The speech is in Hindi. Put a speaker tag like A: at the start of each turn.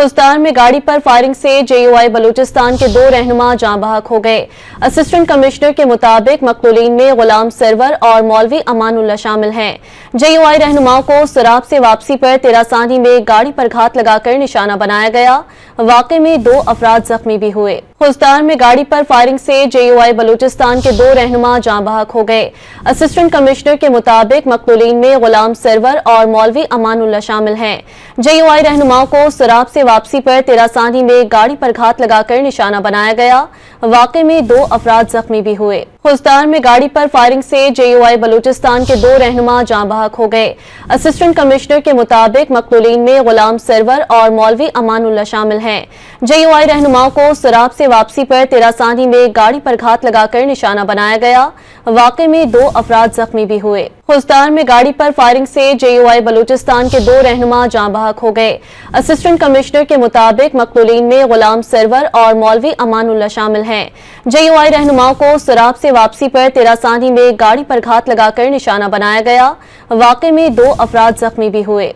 A: खुजदार में गाड़ी पर फायरिंग से JUI बलूचिस्तान के 2 रहनुमा जाँ बहक हो गए। असिस्टेंट कमिश्नर के मुताबिक मकतूलीन में गुलाम सरवर और मौलवी अमानुल्लाह शामिल हैं। JUI रहनुमाओं को सराब से वापसी पर तेरासानी में गाड़ी पर घात लगाकर निशाना बनाया गया। वाक़े में 2 अफराद जख्मी भी हुए। खुजदार में गाड़ी पर फायरिंग से JUI बलूचिस्तान के 2 रहनुमा जाँ बहक हो गए। असिस्टेंट कमिश्नर के मुताबिक मकतूलीन में गुलाम सरवर और मौलवी अमानुल्लाह शामिल हैं। JUI रहनुमाओं को सराब से वापसी पर तेरासानी में गाड़ी पर घात लगाकर निशाना बनाया गया। वाक़े में 2 अफराद जख्मी भी हुए। खुजदार में गाड़ी पर फायरिंग से JUI बलूचिस्तान के 2 रहनुमा जाँ बहक हो गए। असिस्टेंट कमिश्नर के मुताबिक मकतूलीन में गुलाम सरवर और मौलवी अमानुल्लाह शामिल हैं। JUI रहनुमाओं को सराब से वापसी पर तेरासानी में गाड़ी पर घात लगाकर निशाना बनाया गया। वाक़े में 2 अफराद जख्मी भी हुए। खुजदार में गाड़ी पर फायरिंग से JUI बलूचिस्तान के 2 रहनुमा जाँ बहक हो गए। असिस्टेंट कमिश्नर के मुताबिक मकतूलीन में गुलाम सरवर और मौलवी अमानुल्लाह शामिल हैं। JUI रहनुमाओं को सराब से वापसी पर तेरासानी में गाड़ी पर घात लगाकर निशाना बनाया गया। वाक़े में 2 अफराद जख्मी भी हुए।